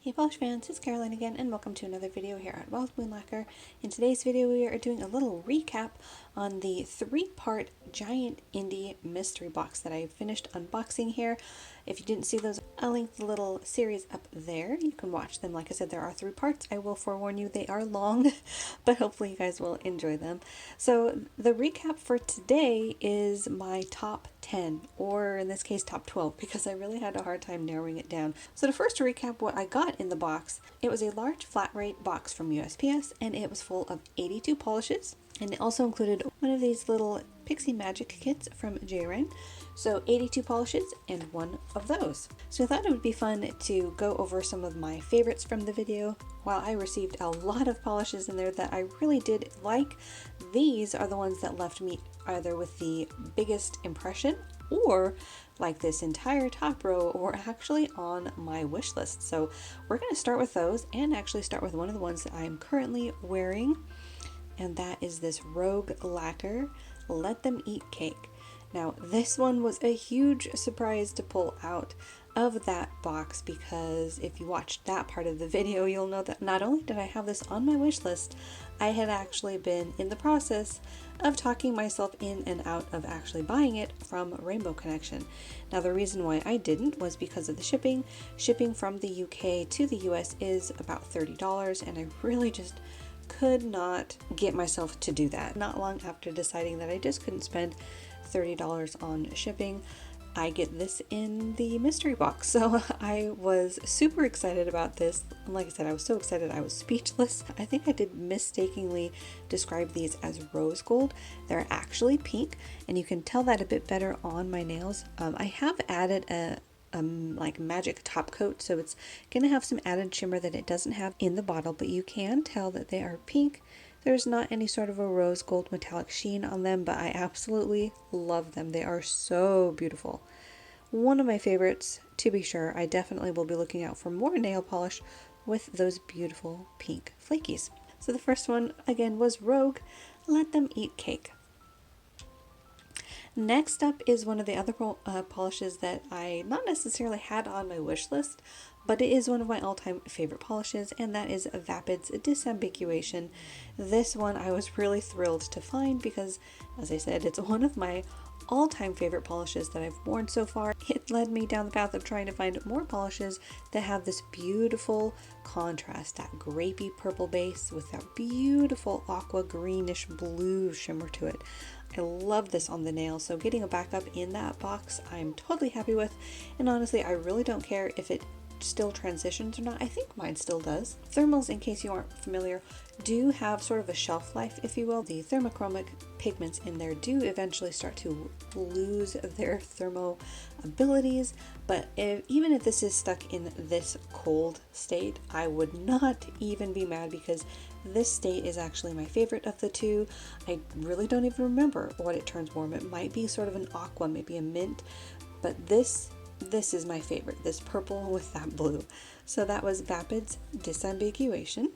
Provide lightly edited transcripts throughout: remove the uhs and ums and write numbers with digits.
Hey polish fans, it's Caroline again and welcome to another video here at Wild Moon Lacquer. In today's video we are doing a little recap on the 3-part giant indie mystery box that I finished unboxing here. If you didn't see those, I'll link the little series up there. You can watch them. Like I said, there are 3 parts. I will forewarn you they are long, but hopefully you guys will enjoy them. So the recap for today is my top 10, or in this case top 12, because I really had a hard time narrowing it down. So to first recap what I got in the box, it was a large flat rate box from USPS and it was full of 82 polishes, and it also included one of these little Pixie Magic kits from Siren. So 82 polishes and one of those. So I thought it would be fun to go over some of my favorites from the video. While I received a lot of polishes in there that I really did like, these are the ones that left me either with the biggest impression or, like this entire top row, were actually on my wish list. So we're going to start with those and actually start with one of the ones that I'm currently wearing, and that is this Rogue Lacquer Let Them Eat Cake. Now this one was a huge surprise to pull out of that box, because if you watched that part of the video you'll know that not only did I have this on my wish list, I had actually been in the process of talking myself in and out of actually buying it from Rainbow Connection. Now the reason why I didn't was because of the shipping. Shipping from the UK to the US is about $30, and I really just could not get myself to do that. Not long after deciding that I just couldn't spend $30 on shipping, I get this in the mystery box. So I was super excited about this. And like I said, I was so excited I was speechless. I think I did mistakenly describe these as rose gold. They're actually pink, and you can tell that a bit better on my nails. I have added a like magic top coat, so it's gonna have some added shimmer that it doesn't have in the bottle, but you can tell that they are pink. There's not any sort of a rose gold metallic sheen on them, but I absolutely love them. They are so beautiful. One of my favorites, to be sure. I definitely will be looking out for more nail polish with those beautiful pink flakies. So the first one again was Rogue Let Them Eat Cake. Next up is one of the other polishes that I not necessarily had on my wish list, but it is one of my all-time favorite polishes, and that is Vapid's Disambiguation. This one I was really thrilled to find because, as I said, it's one of my all-time favorite polishes that I've worn so far. It led me down the path of trying to find more polishes that have this beautiful contrast, that grapey purple base with that beautiful aqua greenish blue shimmer to it. I love this on the nail, so getting a backup in that box I'm totally happy with, and honestly I really don't care if it still transitions or not. I think mine still does. Thermals, in case you aren't familiar, do have sort of a shelf life, if you will. The thermochromic pigments in there do eventually start to lose their thermo abilities, but even if this is stuck in this cold state, I would not even be mad, because this state is actually my favorite of the two. I really don't even remember what it turns warm. It might be sort of an aqua, maybe a mint, but this is my favorite, this purple with that blue. So that was Vapid's Disambiguation.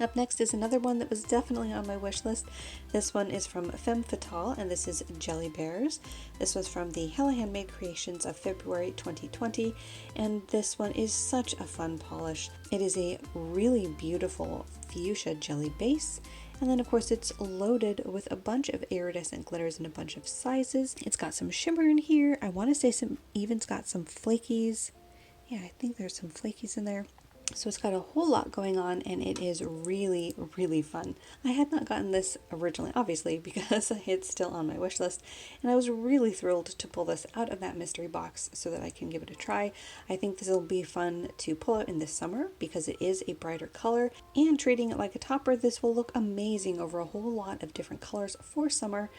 Up next is another one that was definitely on my wish list. This one is from Femme Fatale, and this is Jelly Bears. This was from the Hella Handmade Creations of February 2020, and this one is such a fun polish. It is a really beautiful fuchsia jelly base, and then of course it's loaded with a bunch of iridescent glitters in a bunch of sizes. It's got some shimmer in here. I want to say it's got some flakies. Yeah, I think there's some flakies in there. So it's got a whole lot going on, and it is really, really fun. I had not gotten this originally, obviously, because it's still on my wish list, and I was really thrilled to pull this out of that mystery box so that I can give it a try. I think this will be fun to pull out in the summer because it is a brighter color, and treating it like a topper, this will look amazing over a whole lot of different colors for summer.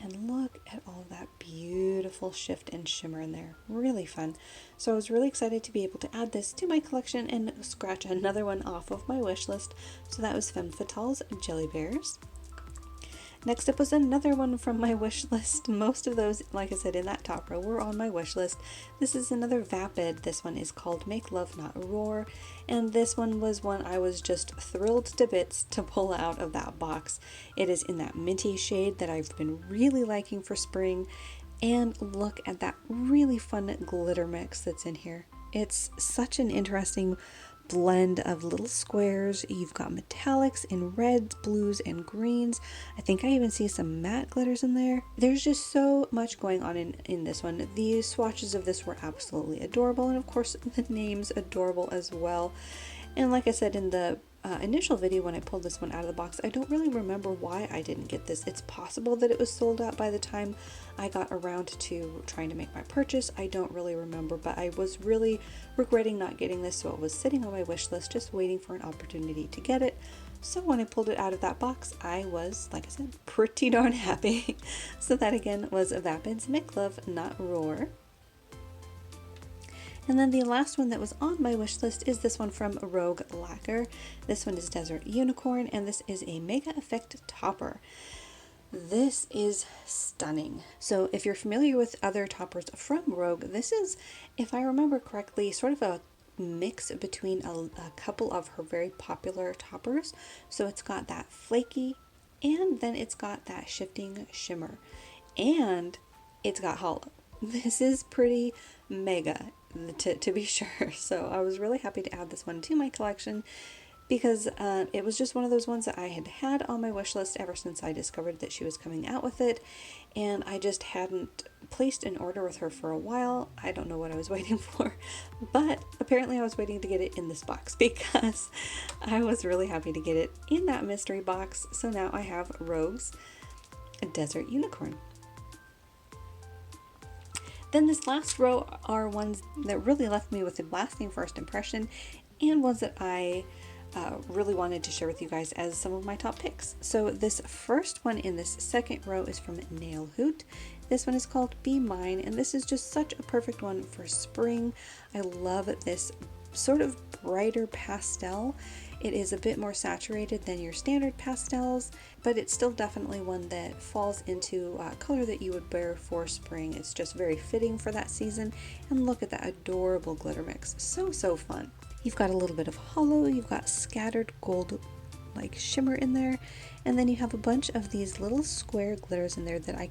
And look at all that beautiful shift and shimmer in there. Really fun. So I was really excited to be able to add this to my collection and scratch another one off of my wish list. So that was Femme Fatale's Jelly Bears. Next up was another one from my wish list. Most of those, like I said, in that top row were on my wish list. This is another Vapid. This one is called Make Love Not Roar, and this one was one I was just thrilled to bits to pull out of that box. It is in that minty shade that I've been really liking for spring, and look at that really fun glitter mix that's in here. It's such an interesting blend of little squares. You've got metallics in reds, blues, and greens. I think I even see some matte glitters in there. There's just so much going on in this one. The swatches of this were absolutely adorable, and of course the name's adorable as well. And like I said in the initial video when I pulled this one out of the box, I don't really remember why I didn't get this. It's possible that it was sold out by the time I got around to trying to make my purchase. I don't really remember, but I was really regretting not getting this, so it was sitting on my wish list just waiting for an opportunity to get it. So when I pulled it out of that box, I was, like I said, pretty darn happy. So that again was Vapid's Make Love Not Roar. And then the last one that was on my wish list is this one from Rogue Lacquer. This one is Desert Unicorn, and this is a Mega Effect Topper. This is stunning. So if you're familiar with other toppers from Rogue, this is, if I remember correctly, sort of a mix between a couple of her very popular toppers. So it's got that flaky, and then it's got that shifting shimmer, and it's got hollow. This is pretty mega, to be sure. So I was really happy to add this one to my collection because it was just one of those ones that I had had on my wish list ever since I discovered that she was coming out with it, and I just hadn't placed an order with her for a while. I don't know what I was waiting for, but apparently I was waiting to get it in this box because I was really happy to get it in that mystery box. So now I have Rogue's Desert Unicorn. Then this last row are ones that really left me with a lasting first impression, and ones that I really wanted to share with you guys as some of my top picks. So this first one in this second row is from Nail Hoot. This one is called Be Mine, and this is just such a perfect one for spring. I love this sort of brighter pastel. It is a bit more saturated than your standard pastels, but it's still definitely one that falls into a color that you would wear for spring. It's just very fitting for that season. And look at that adorable glitter mix. So fun. You've got a little bit of hollow, you've got scattered gold like shimmer in there, and then you have a bunch of these little square glitters in there that I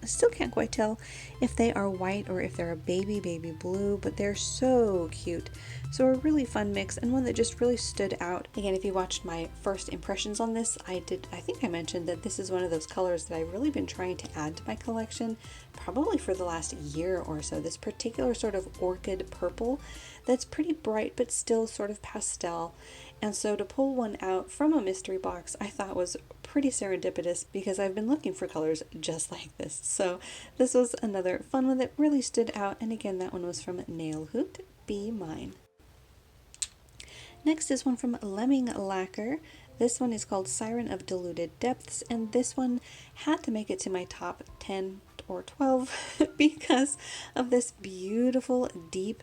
still can't quite tell if they are white or if they're a baby blue, but they're so cute. So a really fun mix, and one that just really stood out. Again, if you watched my first impressions on this, I think I mentioned that this is one of those colors that I've really been trying to add to my collection probably for the last year or so. This particular sort of orchid purple that's pretty bright but still sort of pastel. And so to pull one out from a mystery box I thought was pretty serendipitous because I've been looking for colors just like this. So this was another fun one that really stood out, and again that one was from Nail Hoot, Be Mine. Next is one from Lemming Lacquer. This one is called Siren of Diluted Depths, and this one had to make it to my top 10 or 12 because of this beautiful deep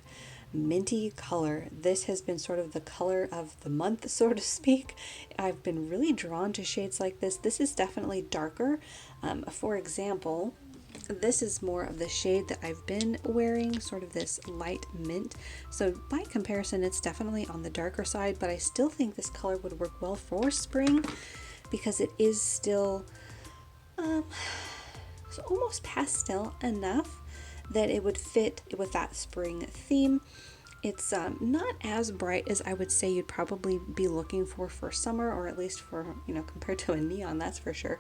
minty color. This has been sort of the color of the month, so to speak. I've been really drawn to shades like this. This is definitely darker. For example, this is more of the shade that I've been wearing, sort of this light mint. So by comparison, it's definitely on the darker side, but I still think this color would work well for spring because it is still so almost pastel enough that it would fit with that spring theme. It's not as bright as I would say you'd probably be looking for summer, or at least for, compared to a neon, that's for sure.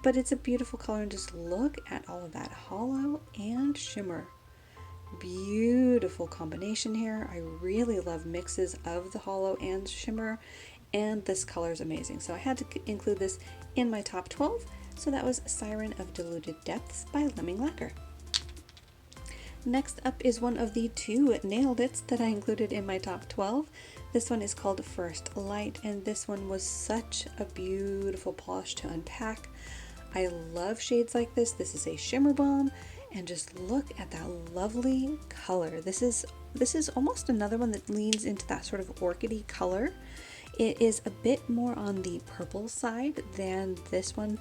But it's a beautiful color, and just look at all of that hollow and shimmer. Beautiful combination here. I really love mixes of the hollow and shimmer, and this color is amazing. So I had to include this in my top 12. So that was Siren of Diluted Depths by Lemming Lacquer. Next up is one of the two nail bits that I included in my top 12. This one is called First Light, and this one was such a beautiful polish to unpack. I love shades like this. This is a shimmer bomb, and just look at that lovely color. This is almost another one that leans into that sort of orchidy color. It is a bit more on the purple side than this one,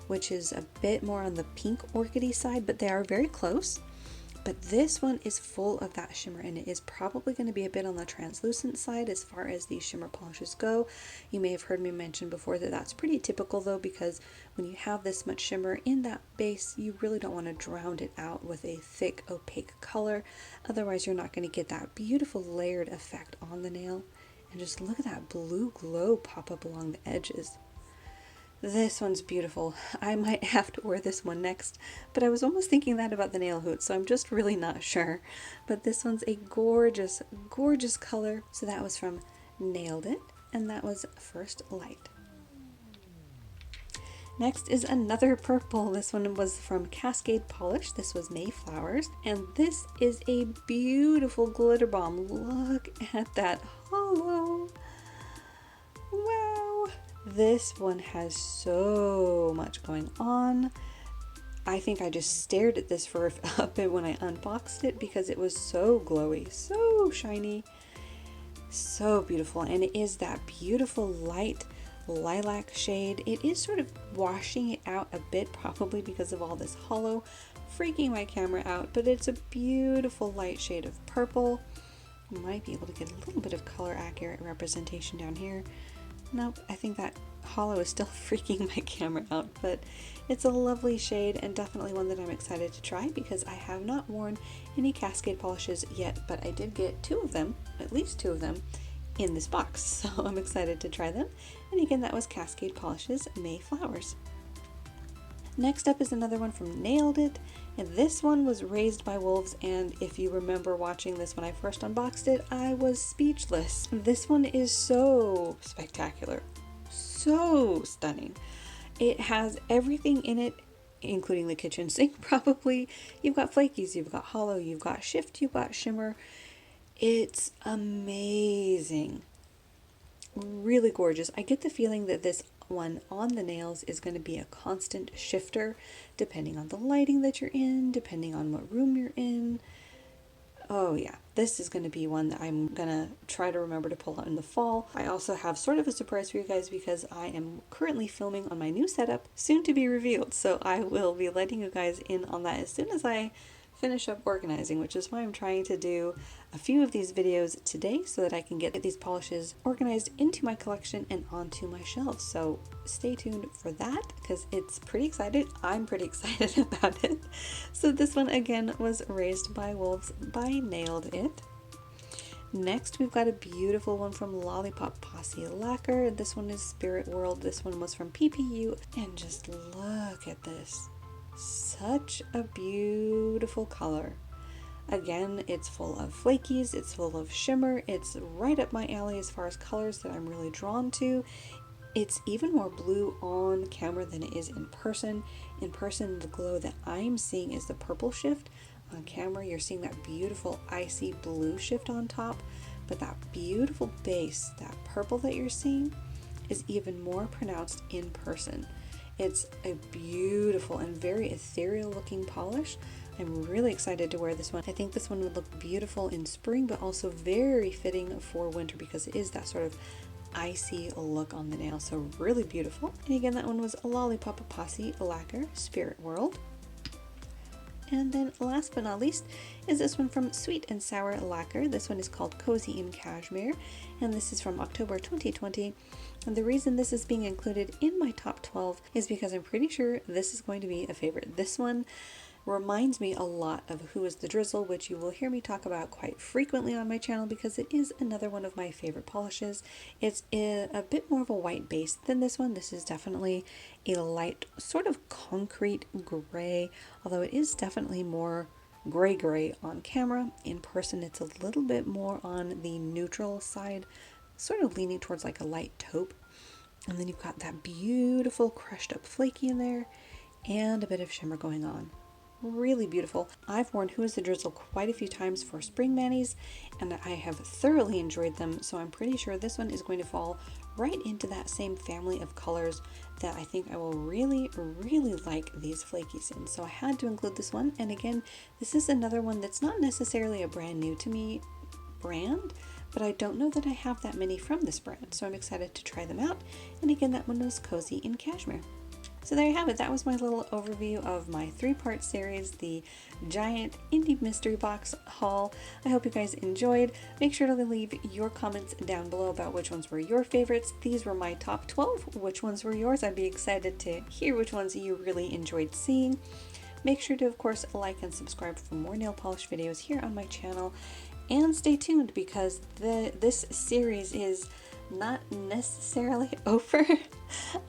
which is a bit more on the pink orchidy side, but they are very close. But this one is full of that shimmer, and it is probably going to be a bit on the translucent side as far as these shimmer polishes go. You may have heard me mention before that that's pretty typical though, because when you have this much shimmer in that base, you really don't want to drown it out with a thick opaque color. Otherwise you're not going to get that beautiful layered effect on the nail. And just look at that blue glow pop up along the edges. This one's beautiful. I might have to wear this one next, but I was almost thinking that about the nail hoot, so I'm just really not sure. But this one's a gorgeous, gorgeous color. So that was from Nailed It, and that was First Light. Next is another purple. This one was from Cascade Polish. This was Mayflowers, and this is a beautiful glitter bomb. Look at that hollow. Wow. This one has so much going on. I think I just stared at this for a bit when I unboxed it because it was so glowy, so shiny, so beautiful. And it is that beautiful light lilac shade. It is sort of washing it out a bit, probably because of all this hollow, freaking my camera out, but it's a beautiful light shade of purple. You might be able to get a little bit of color accurate representation down here. Nope, I think that hollow is still freaking my camera out, but it's a lovely shade and definitely one that I'm excited to try because I have not worn any Cascade polishes yet, but I did get two of them, at least two of them, in this box, so I'm excited to try them. And again, that was Cascade Polishes Mayflowers. Next up is another one from Nailed It, and this one was Raised by Wolves, and if you remember watching this when I first unboxed it, I was speechless. This one is so spectacular, so stunning. It has everything in it, including the kitchen sink probably. You've got flakies, you've got hollow, you've got shift, you've got shimmer. It's amazing. Really gorgeous. I get the feeling that this one on the nails is going to be a constant shifter depending on the lighting that you're in, depending on what room you're in. Oh yeah, this is going to be one that I'm going to try to remember to pull out in the fall. I also have sort of a surprise for you guys because I am currently filming on my new setup, soon to be revealed, so I will be letting you guys in on that as soon as I finish up organizing, which is why I'm trying to do a few of these videos today so that I can get these polishes organized into my collection and onto my shelves. So stay tuned for that because it's pretty excited. I'm pretty excited about it. So this one again was Raised by Wolves by Nailed It. Next, we've got a beautiful one from Lollipop Posse Lacquer. This one is Spirit World. This one was from PPU. And just look at this. Such a beautiful color. Again, it's full of flakies, it's full of shimmer, it's right up my alley as far as colors that I'm really drawn to. It's even more blue on camera than it is in person. In person, the glow that I'm seeing is the purple shift. On camera, you're seeing that beautiful icy blue shift on top, but that beautiful base, that purple that you're seeing, is even more pronounced in person. It's a beautiful and very ethereal looking polish. I'm really excited to wear this one. I think this one would look beautiful in spring, but also very fitting for winter because it is that sort of icy look on the nail. So really beautiful. And again, that one was a Lollipop Posse Lacquer Spirit World. And then last but not least is this one from Sweet and Sour Lacquer. This one is called Cozy in Cashmere, and this is from October 2020. And the reason this is being included in my top 12 is because I'm pretty sure this is going to be a favorite. This one reminds me a lot of Who is the Drizzle, which you will hear me talk about quite frequently on my channel because it is another one of my favorite polishes. It's a bit more of a white base than this one. This is definitely a light sort of concrete gray, although it is definitely more gray on camera. In person, it's a little bit more on the neutral side, sort of leaning towards like a light taupe. And then you've got that beautiful crushed up flaky in there and a bit of shimmer going on. Really beautiful. I've worn Who is the Drizzle quite a few times for spring manis and I have thoroughly enjoyed them, so I'm pretty sure this one is going to fall right into that same family of colors that I think I will really like these flakies in. So I had to include this one, and again, this is another one that's not necessarily a brand new to me brand, but I don't know that I have that many from this brand, so I'm excited to try them out. And again, that one was Cozy in Cashmere. So there you have it. That was my little overview of my 3-part series, the giant indie mystery box haul. I hope you guys enjoyed. Make sure to leave your comments down below about which ones were your favorites. These were my top 12. Which ones were yours? I'd be excited to hear which ones you really enjoyed seeing. Make sure to, of course, like and subscribe for more nail polish videos here on my channel. And stay tuned because this series is not necessarily over.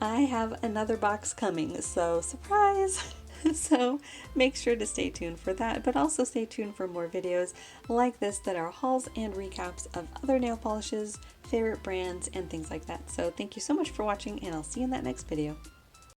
I have another box coming, so surprise! So make sure to stay tuned for that, but also stay tuned for more videos like this that are hauls and recaps of other nail polishes, favorite brands, and things like that. So thank you so much for watching, and I'll see you in that next video.